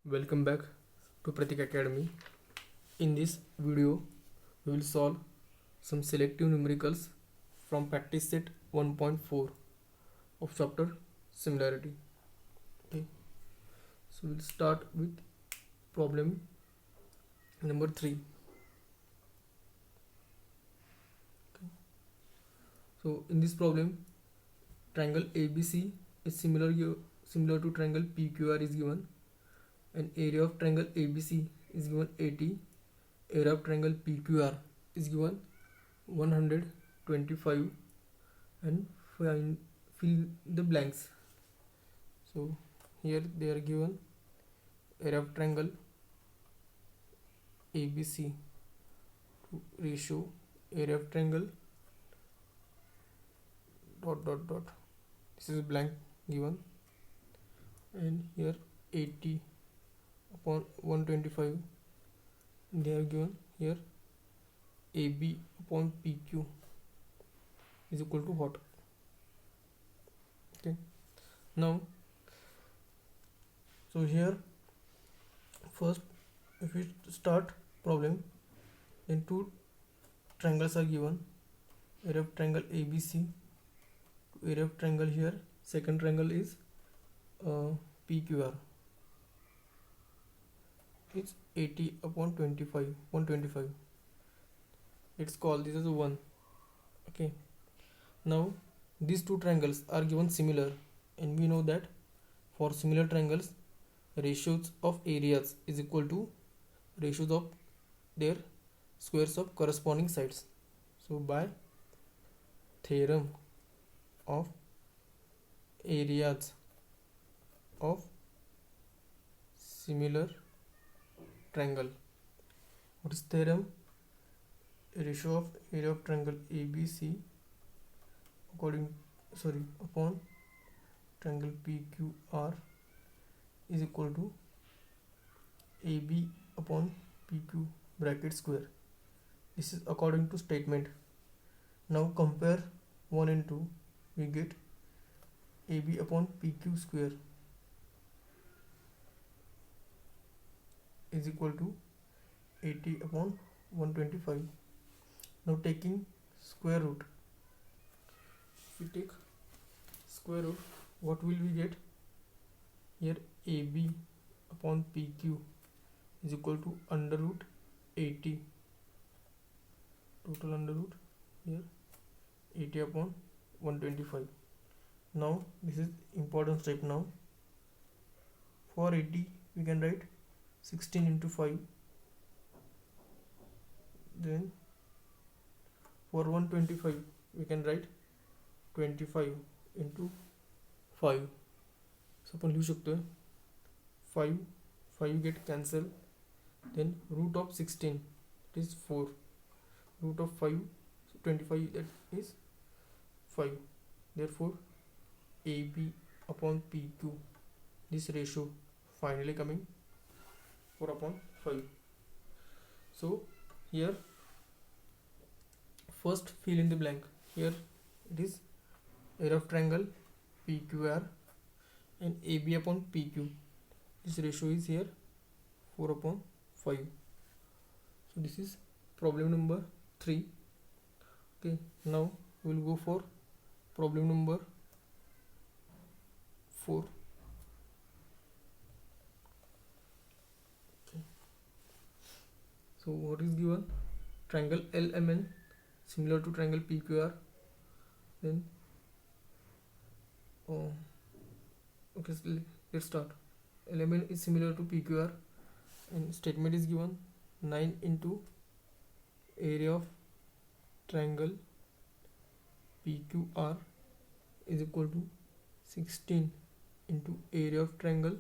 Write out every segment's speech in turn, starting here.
Welcome back to Pratik Academy. In this video, we will solve some selective numericals from practice set 1.4 of chapter similarity. Okay, so we'll start with problem number 3. Okay. So in this problem, triangle ABC is similar to triangle PQR is given, and area of triangle ABC is given 80. Area of triangle PQR is given 125, and fill the blanks. So here they are given area of triangle ABC to ratio area of triangle dot dot dot. This is blank given, and here 80 upon 125 they are given. Here AB upon PQ is equal to what? Okay, now so here first, if we start problem, then two triangles are given, area of triangle ABC to area of triangle here second triangle is PQR. It's 80 upon 125. Let's call this as 1. Okay, now these two triangles are given similar, and we know that for similar triangles ratios of areas is equal to ratios of their squares of corresponding sides. So by theorem of areas of similar triangle, what is theorem? Ratio of area of triangle ABC upon triangle PQR is equal to AB upon PQ bracket square. This is according to statement. Now compare 1 and 2. We get AB upon PQ square is equal to 80 upon 125. Now taking square root, if we take square root, what will we get? Here AB upon PQ is equal to under root 80, total under root here 80 upon 125. Now this is important step. Now for 80 we can write 16 into 5, then for 125 we can write 25 into 5. So आपण लिहू शकतो 5 get cancel, then root of 16 it is 4, root of 5, so 25 that is 5. Therefore AB upon PQ, this ratio finally coming 4 upon 5. So here first fill in the blank. Here it is area of triangle PQR and AB upon PQ. This ratio is here 4 upon 5. So this is problem number 3. Okay, now we will go for problem number 4. Okay. So what is given? Triangle LMN similar to triangle PQR. Then okay, so let's start. LMN is similar to PQR, and statement is given 9 into area of triangle PQR is equal to 16 into area of triangle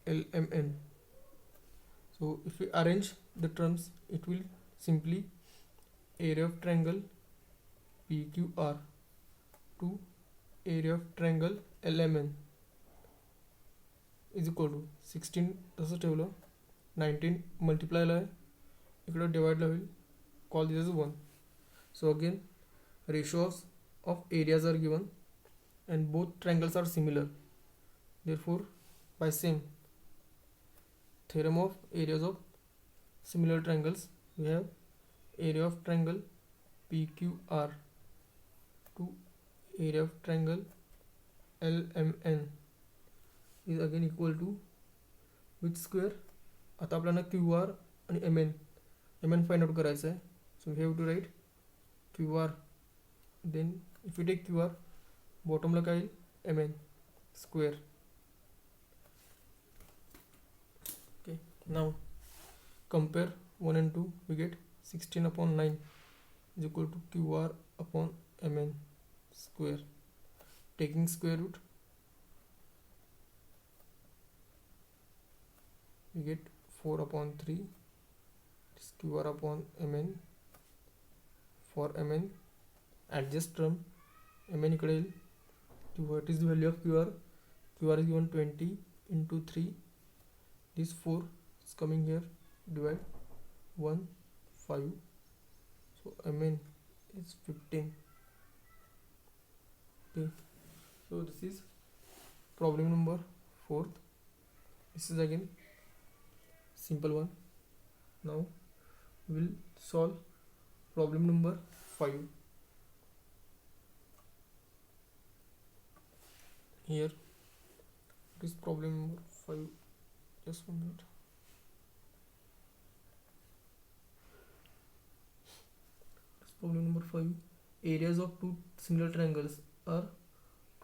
LMN. So if we arrange the terms, it will simply area of triangle PQR to area of triangle LMN is equal to 16 तसं ठेवलं, 19 मल्टिप्लायला आहे, इकडं डिवाइडला होईल, call this as 1. So again ratios of areas are given and both triangles are similar. Therefore by same theorem of areas of similar triangles. We have area of triangle PQR to area of triangle LMN is again equal to which square. आता आपल्याला QR आणि MN find out करायचं आहे. So we have to write QR. Then if you take QR, बॉटमला काय येईल MN square. Okay, now compare 1 and 2, we get 16/9 is equal to QR upon MN square. Taking square root, we get 4/3 is QR upon MN. For MN, adjust term MN इकडे येईल. What is the value of QR? QR is given 20 into 3. This 4 is coming here. Divide 1 5, so MN is 15. Okay, so this is problem number 4. This is again simple one. Now we will solve problem number 5. Here it is problem number 5. Just 1 minute. Problem number 5. Areas of two similar triangles are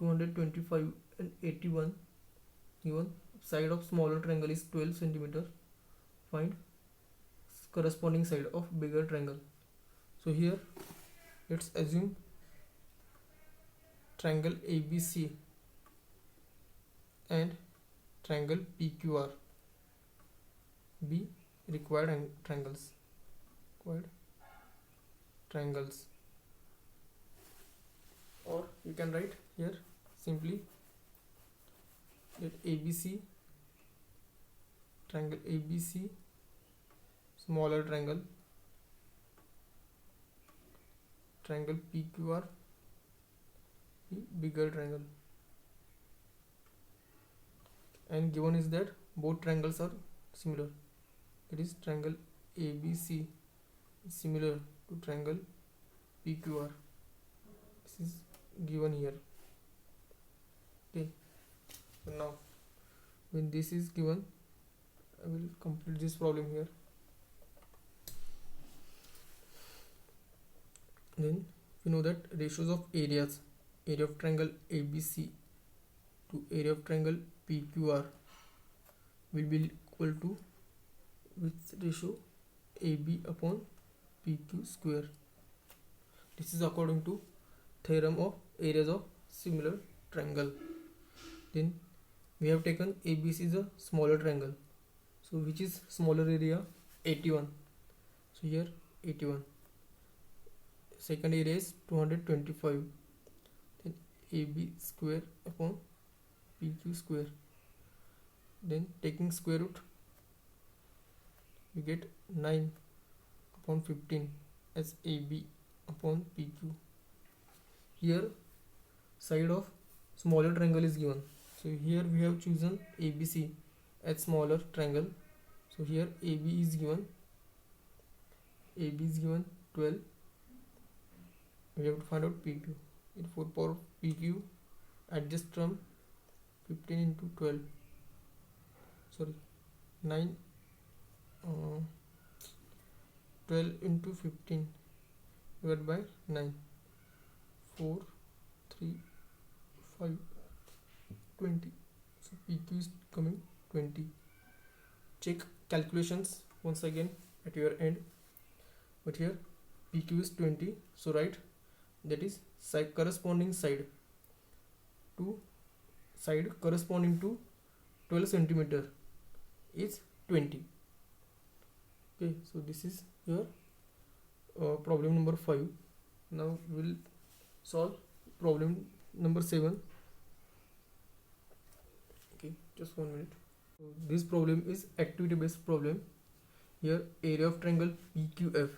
225 and 81. Given side of smaller triangle is 12 cm. Find corresponding side of bigger triangle. So here let's assume triangle ABC and triangle PQR be required triangles. Or you can write here simply that ABC, triangle ABC, smaller triangle, triangle PQR, bigger triangle, and given is that both triangles are similar. It is triangle ABC is similar to triangle PQR. This is given here. Okay, so now when this is given, I will complete this problem here. Then we know that ratios of areas, area of triangle ABC to area of triangle PQR will be equal to which ratio? AB upon PQ square. This is according to theorem of areas of similar triangle. Then we have taken ABC is a smaller triangle. So which is smaller area? 81. So here 81. Second area is 225. Then AB square upon PQ square. Then taking square root, we get 9/15 as AB upon PQ. Here side of smaller triangle is given. So here we have chosen ABC as smaller triangle. So here AB is given 12. We have to find out PQ. In 4 power PQ, adjust term 15 into 12. Sorry, 9 12 into 15 divided by 9. 4 3 5 20. So PQ is coming 20. Check calculations once again at your end. But here PQ is 20, so right, that is corresponding side corresponding to 12 centimeter is 20. Okay, so this is your problem number 5. Now we will solve problem number 7. Okay, just 1 minute. So this problem is activity based problem. Here area of triangle PQF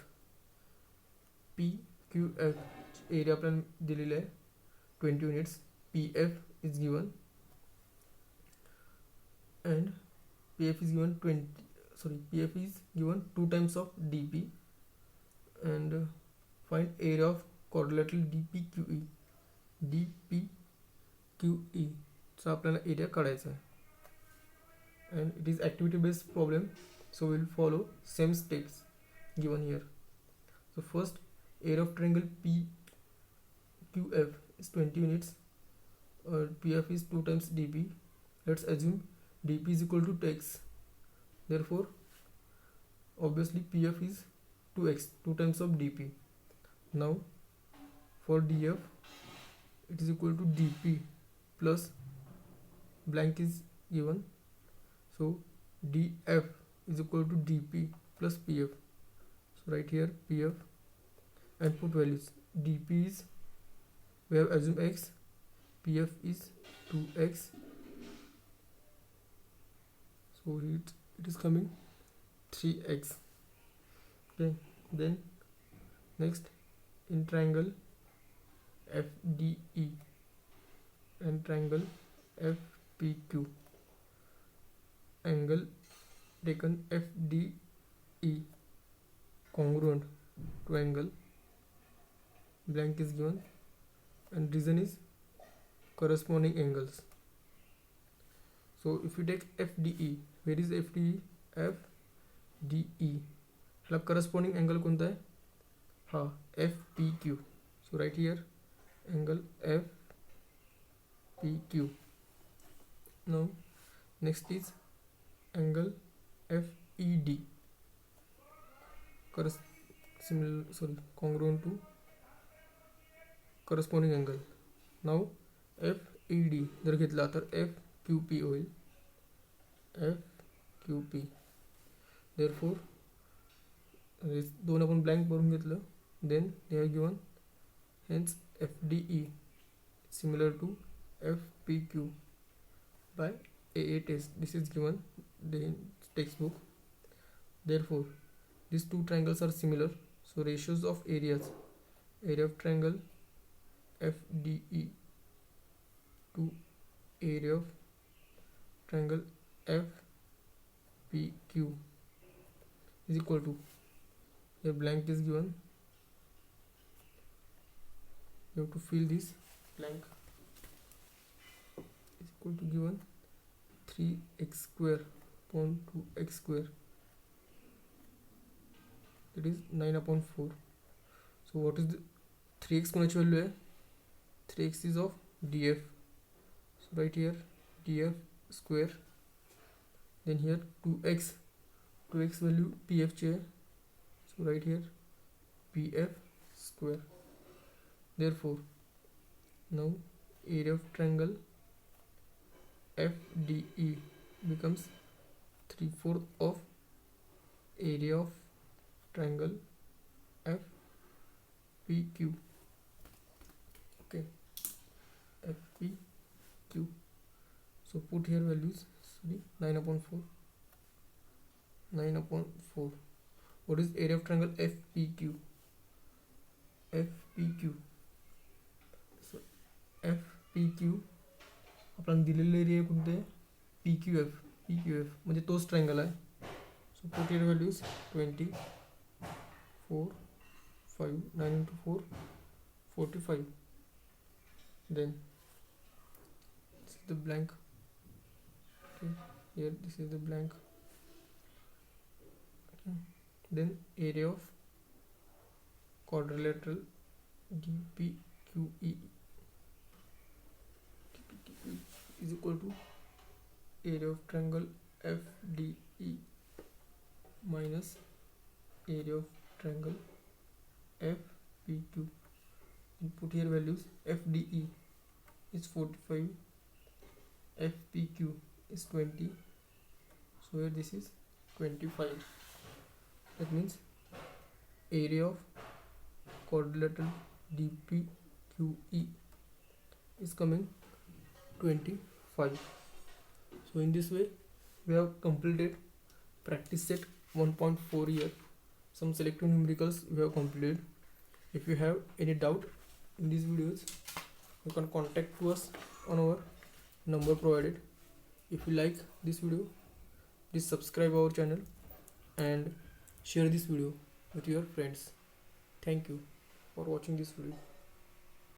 area आपल्याला दिलेला आहे 20 units. PF is given and PF is given PF is given 2 times of dp, and find area of quadrilateral dpqe. dpqe चा आपल्याला area काढायचा आहे, and it is activity based problem, so we'll follow same steps given here. So first, area of triangle PQF is 20 units. PF is 2 times dp. Let's assume dp is equal to 2x. Therefore, obviously PF is 2x, 2 times of dp. Now, for df, it is equal to dp plus blank is given. So df is equal to dp plus pf. So right here pf and put values. dp is, we have assumed x, pf is 2x, so it is coming 3x. Okay, then next, in triangle FDE and triangle FPQ, angle taken FDE congruent to angle, blank is given, and reason is corresponding angles. So if you take FDE, where is FDE? FDE ह्याला corresponding angle कोणता आहे? हा FPQ. So right here angle FPQ. Now next is angle FED, congruent to corresponding angle. Now FED जर घेतला तर FQP होईल, FQP. Therefore दोन आपण ब्लँक भरून घेतलं, then they are given, hence FDE similar to FPQ by AA test. This is given in textbook. Therefore these two triangles are similar, so ratios of areas, area of triangle FDE to area of triangle FPQ is equal to, here blank is given, you have to fill this blank, is equal to given 3x square upon 2x square, that is 9 upon 4. So what is the 3x कोणाची value है? 3x is of df, so right here df square, then here 2x value pf ची है, so right here pf square. Therefore now area of triangle FDE becomes 3/4 of area of triangle FPQ. Okay, FPQ. So put here values, 9 upon 4. 9 upon 4. What is area of triangle FPQ? FPQ. So FPQ आपण दिलेले area कोणते? PQF. PQF म्हणजे तोच triangle आहे. So put here values 20, 4, 5, 9 into 4, 45. Then this is the blank. Okay, here this is the blank. Okay. Then area of quadrilateral DPQE is equal to area of triangle FDE minus area of triangle FPQ. And put here values. FDE is 45, FPQ is 20, so here this is 25. That means area of quadrilateral DPQE is coming 25. So in this way we have completed practice set 1.4 here. Some selective numericals we have completed. If you have any doubt in these videos, you can contact to us on our number provided. If you like this video, Please subscribe our channel and share this video with your friends. Thank you for watching this video.